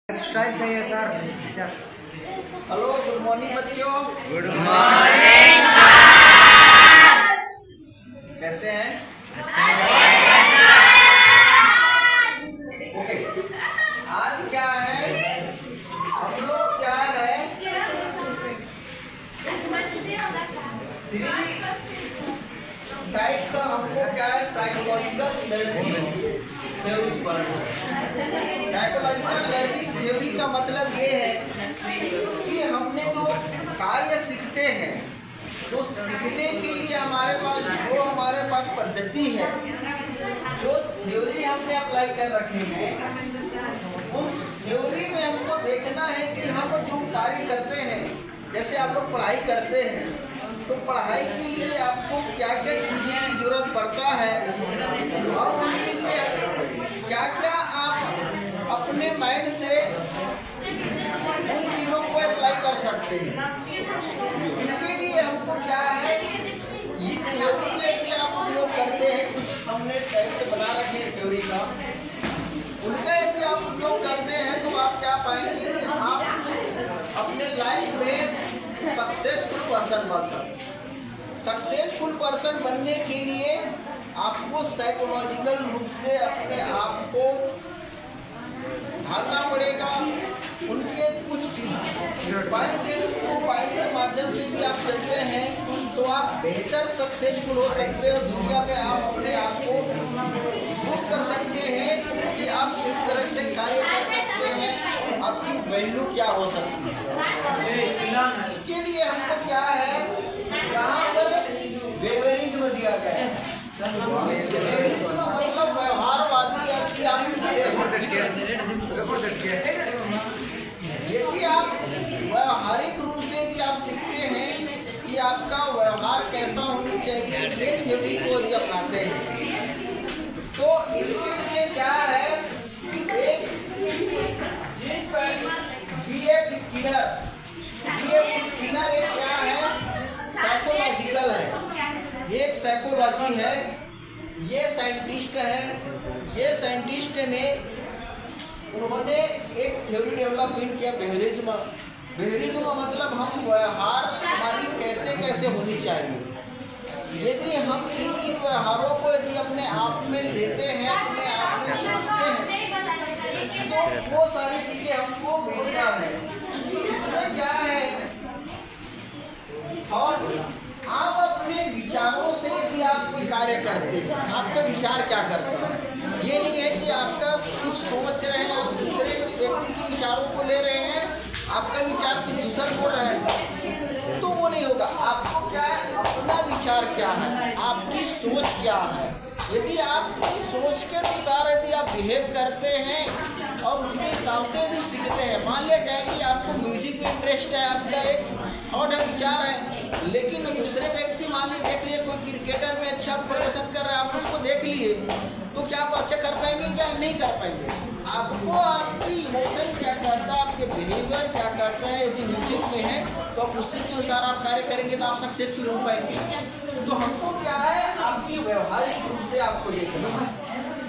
Style सही है sir. Hello, good morning बच्चों। Good morning sir. कैसे हैं? ओके, आज क्या है, हम लोग क्या है, 3 टाइप का हमको क्या है, साइकोलॉजिकल लर्निंग थ्योरीज पढ़ना है। साइकोलॉजिकल लर्निंग थ्योरी का मतलब ये है कि हमने जो कार्य सीखते हैं तो सीखने के लिए हमारे पास पद्धति है, जो थ्योरी हमने अप्लाई कर रखे हैं, उस थ्योरी में हमको देखना है कि हम जो कार्य करते हैं, जैसे आप लोग पढ़ाई करते हैं तो पढ़ाई के लिए आपको क्या क्या चीज़ें की जरूरत पड़ता है और उनके लिए क्या क्या आप अपने माइंड से उन चीज़ों को अप्लाई कर सकते हैं। इनके लिए हमको क्या है, ये थ्योरी के यदि आप उपयोग करते हैं, कुछ हमने टाइप से बना रखे हैं थ्योरी का, उनका यदि आप उपयोग करते हैं तो आप क्या पाएंगे कि आप अपने लाइफ में सक्सेसफुल पर्सन बन सकते। सक्सेसफुल पर्सन बनने के लिए आपको साइकोलॉजिकल रूप से अपने आप को ढालना पड़ेगा। उनके कुछ पॉइंट के माध्यम से भी आप चलते हैं तो आप बेहतर सक्सेसफुल हो सकते हो। दुनिया में आप अपने आप को प्रूव कर सकते हैं कि आप किस तरह से कार्य कर सकते हैं, आपकी वैल्यू क्या हो सकती है। इसके लिए हमको क्या है, यहाँ पर बेवरिज्म दिया गया है। बेवरिज्म मतलब व्यवहारवादी है कि आप यदि आप व्यवहारिक रूप से यदि आप सीखते हैं कि आपका व्यवहार कैसा होनी चाहिए, ये थ्योरी को यदि अपनाते हैं तो इनके लिए क्या है, एक स्किनर एक क्या है, साइकोलॉजिकल है, ये एक साइकोलॉजी है, ये साइंटिस्ट है। ये साइंटिस्ट ने उन्होंने एक थ्योरी डेवलपमेंट किया, बेहरिज्म मतलब हम व्यवहार हमारी कैसे कैसे होनी चाहिए। यदि हम इन व्यवहारों को यदि अपने आप में लेते हैं, अपने आप में सोचते हैं, तो वो सारी चीजें हमको मिलना है। इसमें क्या है, और आप अपने विचारों से यदि आप कोई कार्य करते हैं, आपका विचार क्या करता है, ये नहीं है कि आपका कुछ सोच रहे हैं, आप दूसरे व्यक्ति के विचारों को ले रहे हैं, आपका विचार कुछ दूसरा बोल रहा है, तो वो नहीं होगा। आपको क्या है, अपना विचार क्या है, आपकी सोच क्या है। यदि आपकी सोच के अनुसार यदि आप बिहेव करते हैं और उनके हिसाब से यदि सीखते हैं, मान लिया जाए कि आपको म्यूजिक में इंटरेस्ट है, आपका एक थॉट है, विचार है, लेकिन दूसरे व्यक्ति मान लीजिए देख लिए कोई क्रिकेटर में अच्छा प्रदर्शन कर रहा है, आप उसको देख लिए तो क्या आप अच्छा कर पाएंगे, क्या नहीं कर पाएंगे। आपको आपकी इमोशन क्या कहता है, आपके बिहेवियर क्या कहता है, यदि म्यूजिक में है तो आप उसी के अनुसार आप कार्य करेंगे तो आप सक्सेसफुल हो पाएंगे। तो हमको क्या है, आपकी व्यवहारिक रूप से आपको देखना है।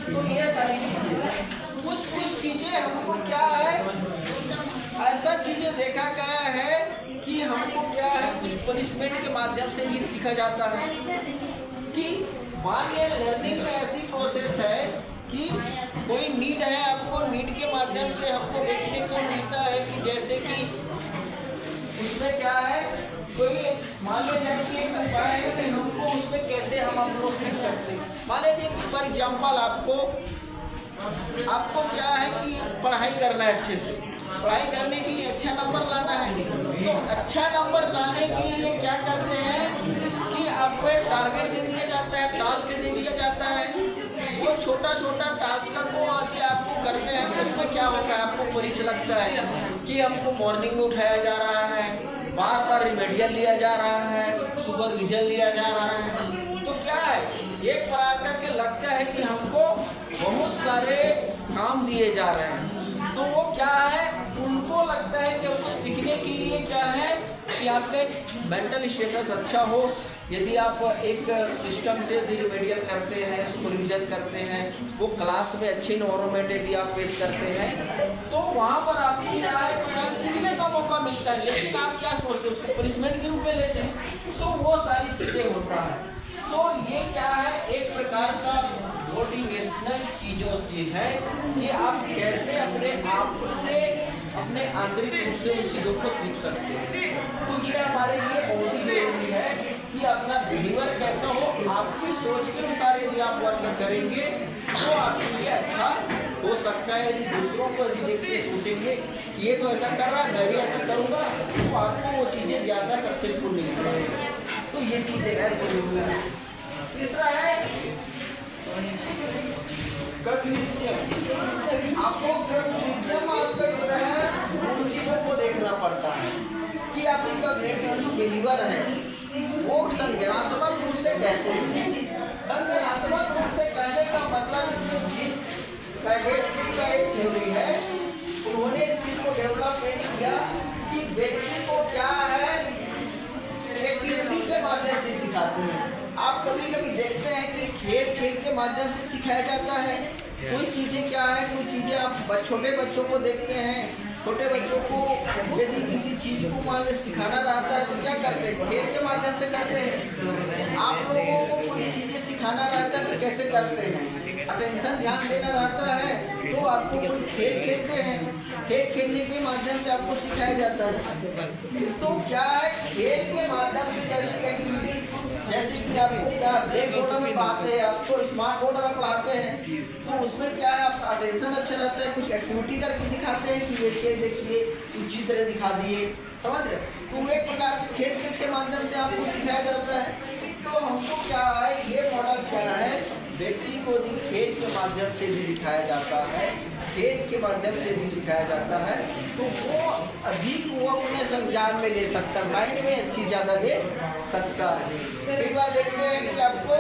तो ये सारी चीज़ें, कुछ चीज़ें हमको क्या है, ऐसा चीज़ें देखा गया है कि हमको क्या है, कुछ पनिशमेंट के माध्यम से भी सीखा जाता है। कि मान लीजिए लर्निंग में ऐसी प्रोसेस है कि कोई नीड है, आपको नीड के माध्यम से हमको देखने को मिलता है कि जैसे कि उसमें क्या है, कोई मान लीजिए कि एक उपाय है कि हमको उसमें कैसे हम लोग सीख सकते हैं। मान लीजिए कि फॉर एग्जाम्पल आपको क्या है कि पढ़ाई करना है, अच्छे से पढ़ाई करने के लिए अच्छा नंबर लाना है, तो अच्छा नंबर लाने के लिए क्या करते हैं कि आपको एक टारगेट दे दिया जाता है, टास्क दे दिया जाता है। वो छोटा टास्क को यदि आपको करते हैं तो उसमें क्या होता है, आपको पुलिस लगता है कि हमको मॉर्निंग में उठाया जा रहा है, बार रिमेडियल लिया जा रहा है, सुपरविजन लिया जा रहा है। तो क्या है, एक प्रकार के लगता है कि हमको बहुत सारे काम दिए जा रहे हैं, तो वो क्या है, उनको लगता है कि हमको सीखने के लिए क्या है, कि आपका मेंटल स्टेटस अच्छा हो। यदि आप एक सिस्टम से रिमेडियल करते हैं, सुपरविजन करते हैं, वो क्लास में अच्छे इन्वायरमेंट यदि आप पेश करते हैं, तो वहाँ पर आपको क्या है कि सीखने का मौका मिलता है। लेकिन आप क्या सोचते हैं, उसको पनिशमेंट के रूप में लेते हैं, तो वो सारी चीज़ें होता है। तो ये क्या है, एक प्रकार का मोटिवेशनल चीज़ों से है कि आप कैसे अपने आप से, अपने आंतरिक रूप से उन चीज़ों को सीख सकते हैं। तो ये हमारे लिए बहुत ही जरूरी है कि अपना बिहेवियर कैसा हो। आपकी सोच के अनुसार यदि आप वर्क करेंगे तो आपके लिए अच्छा हो सकता है। यदि दूसरों को यदि देख के सोचेंगे ये तो ऐसा कर रहा है, मैं भी ऐसा करूँगा, तो आपको वो चीज़ें ज़्यादा सक्सेसफुल नहीं हो पाएंगी। तो ये चीज़ें है। तीसरा है कॉग्निशन। आपको कॉग्निशन आपका जो है उन चीज़ों को देखना पड़ता है कि आपकी कॉग्निटिव जो बिलीवर है वो संज्ञानात्मक रूप से कैसे है। संज्ञानात्मक रूप से कहने का मतलब इसमें जिन पैकेज का एक थ्योरी है, उन्होंने इस चीज़ को डेवलपमेंट किया कि व्यक्ति को क्या है एक्टिविटी के माध्यम से सिखाते हैं। आप कभी कभी देखते हैं कि खेल खेल के माध्यम से सिखाया जाता है। कोई चीज़ें क्या है, कोई चीज़ें आप छोटे बच्चों को देखते हैं, छोटे बच्चों को यदि किसी चीज़ को मान ले सिखाना रहता है तो क्या करते हैं, खेल के माध्यम से करते हैं। आप लोगों को कोई चीज़ें सिखाना रहता है तो कैसे करते हैं, अटेंशन ध्यान देना रहता है तो आपको कोई खेल खेलते हैं, खेल खेलने के माध्यम से आपको सिखाया जाता है। तो क्या है, खेल के माध्यम से जैसी एक्टिविटी, जैसे कि आपको क्या ब्लैक बोर्ड में पढ़ाते हैं, आपको स्मार्ट बोर्ड में पढ़ाते हैं, तो उसमें क्या है आपका अटेंशन अच्छा रहता है। कुछ एक्टिविटी करके दिखाते हैं कि ये देखिए, कुछ चित्र दिखा दिए, समझ रहे, तो एक प्रकार के खेल खेल के माध्यम से आपको सिखाया जाता है। तो हमको क्या है, ये मॉडल क्या है, व्यक्ति को यदि खेल के माध्यम से भी दिखाया जाता है, खेल के माध्यम से भी सिखाया जाता है, तो वो अधिक वो अपने संज्ञान में ले सकता है, माइंड में अच्छी ज़्यादा ले सकता है। कई बार देखते हैं कि आपको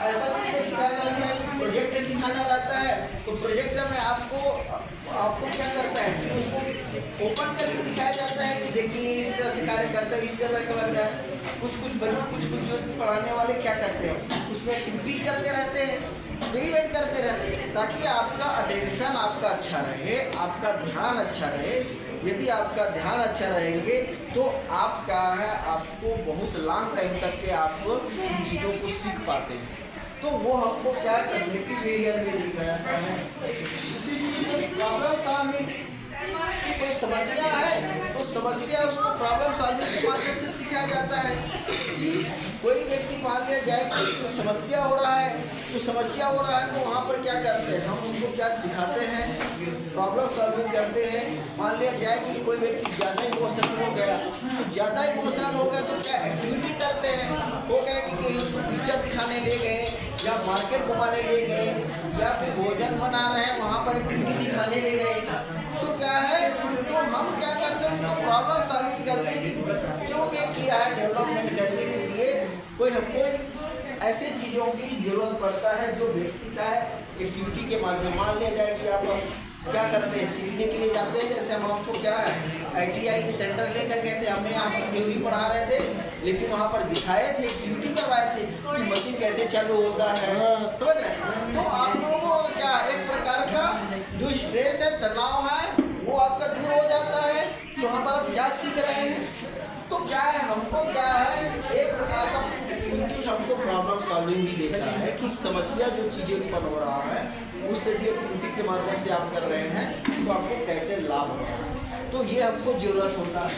ऐसा चीज़ें सिखाया जाता है कि प्रोजेक्ट सिखाना रहता है, तो प्रोजेक्ट में आपको क्या करता है कि उसको ओपन करके दिखाया जाता है कि देखिए इस तरह से कार्य करता है, इस तरह का करता है। कुछ जो पढ़ाने वाले क्या करते हैं, उसमें एक्टिविटी करते रहते हैं, एक्सपेरिमेंट करते रहते हैं, ताकि आपका अटेंशन आपका अच्छा रहे, आपका ध्यान अच्छा रहे। यदि आपका ध्यान अच्छा रहेंगे तो आप क्या है, आपको बहुत लॉन्ग टाइम तक के आप उन चीज़ों को सीख पाते हैं। तो वो हमको क्या कॉग्निटिव एरिया में देखा जाता है। प्रॉब्लम सॉल्विंग की कोई समस्या है तो समस्या उसको प्रॉब्लम सॉल्विंग के माध्यम से सिखाया जाता है। कि कोई व्यक्ति मान लिया जाए कि समस्या हो रहा है, तो समस्या हो रहा है तो वहाँ पर क्या करते हैं, हम उनको क्या सिखाते हैं, प्रॉब्लम सॉल्विंग करते हैं। मान लिया जाए कि कोई व्यक्ति ज़्यादा इमोशनल हो गया, तो ज़्यादा इमोशनल हो गया तो क्या एक्टिविटी करते हैं, हो गया कि कहीं उसको पिक्चर दिखाने ले गए या मार्केट घुमाने ले गए या कोई भोजन बना रहे हैं वहाँ पर एक्टिविटी दिखाने ले गए। तो क्या है, तो हम क्या करते हैं, उनको प्रॉब्लम सॉल्विंग करते हैं कि बच्चों के किया है डेवलपमेंट करने के लिए कोई हमको ऐसे चीज़ों की जरूरत पड़ता है जो व्यक्ति का है एक्टिविटी के माध्यम। मान लिया जाए कि आप क्या करते हैं, सीखने के लिए जाते हैं, जैसे हम आपको क्या है ITI सेंटर लेकर गए थे, हमने यहाँ पर थ्योरी पढ़ा रहे थे, लेकिन वहाँ पर दिखाए थे, एक्टिविटी करवाए थे कि मशीन कैसे चालू होता है, समझ रहे। तो आप लोगों को क्या एक प्रकार का जो स्ट्रेस है, तनाव है, वो आपका दूर हो जाता है। तो वहाँ पर आप क्या सीख रहे हैं, तो क्या है, हमको क्या है एक प्रकार का एक्टिविटीज हमको प्रॉब्लम सॉल्विंग भी देता है कि समस्या जो चीज़ें उत्पन्न हो रहा है उससे यदि एक्टिविटी के माध्यम से आप कर रहे हैं तो आपको कैसे लाभ हो रहा है, तो ये हमको जरूरत होता है।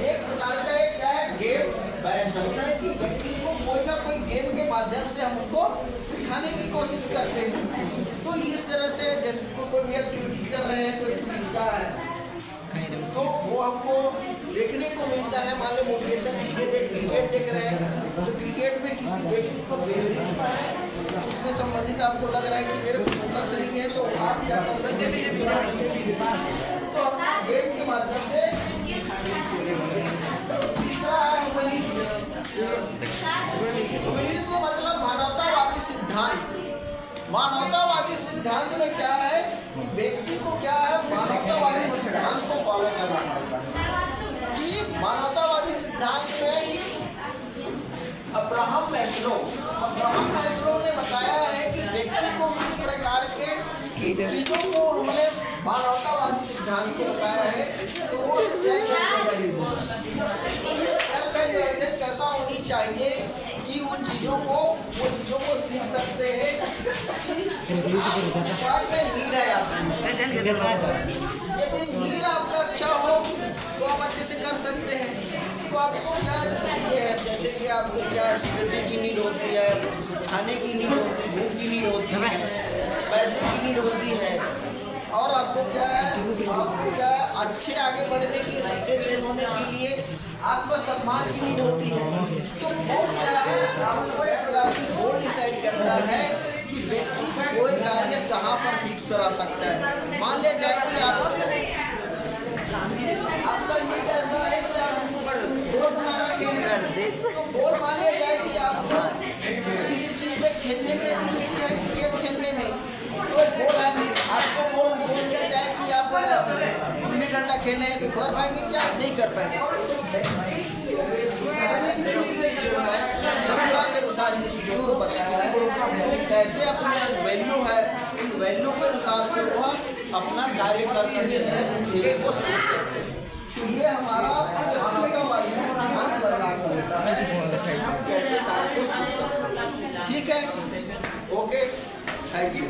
एक प्रकार का एक क्या है गेम बैच होता है कि व्यक्ति को कोई ना कोई गेम के माध्यम से हम उनको सिखाने की कोशिश करते हैं। तो इस तरह से जैसे कोई भी एक्टिविटी कर रहे हैं, कोई चीज़ का है तो वो हमको देखने को मिलता है। मान लो मोटिवेशन चीज़ें क्रिकेट देख रहे हैं, तो क्रिकेट में किसी व्यक्ति को फेवरेट है, उसमें संबंधित आपको लग रहा है कि मेरे को फोकस नहीं है, तो आप क्या कर सकते हैं, तो हम गेम के माध्यम से। तीसरा है ह्यूमनिज्म, मतलब मानवतावादी सिद्धांत। मानवतावादी सिद्धांत में क्या है, व्यक्ति को क्या है मानवतावादी सिद्धांत को फॉलो करना पड़ता है कि मानवता सिद्धांत में अब्राहम मैस्लो ने बताया है कि व्यक्ति को किस प्रकार के चीजों को उन्होंने मानवतावादी सिद्धांत को बताया है। तो वो सेल्फ एजुकेशन कैसा होनी चाहिए कि उन चीजों को सीख सकते हैं यदि नीड आपका अच्छा हो तो आप अच्छे से कर सकते हैं। तो आपको क्या चाहिए है, जैसे कि आपको क्या सिक्योरिटी की नीड होती है, खाने की नीड होती है, भूख की नीड होती है, पैसे की नीड होती है, और आपको क्या है, अच्छे आगे बढ़ने की, सक्सेसफुल होने के लिए आत्मसम्मान की नीड होती है। तो वो क्या है, आपको एक तरह की गोल डिसाइड करना है कि व्यक्ति कोई कार्य कहाँ पर फिक्स करा सकता है। मान लिया जाए कि आपका नीड ऐसा है कि आप गोल बना रखे हैं, तो गोल मान लिया जाए कि आपको किसी चीज में खेलने में रुचि है, क्रिकेट खेलने में, तो एक गोल है, आपको बोल दिया जाए कि आप गुल्ली डंडा खेलने हैं तो कर पाएंगे क्या? नहीं कर पाएंगे। जो है क्षमता के अनुसार इन चीज़ों को बताया है, कैसे अपने वैल्यू है, उन वैल्यू के अनुसार से वह अपना कार्य कर सकते हैं, धीरे को सीख सकते हैं। तो ये हमारा मानवतावादी सिद्धांत पर लागू होता है कि हम कैसे कार्य को सीख सकते हैं। ठीक है, ओके, थैंक यू।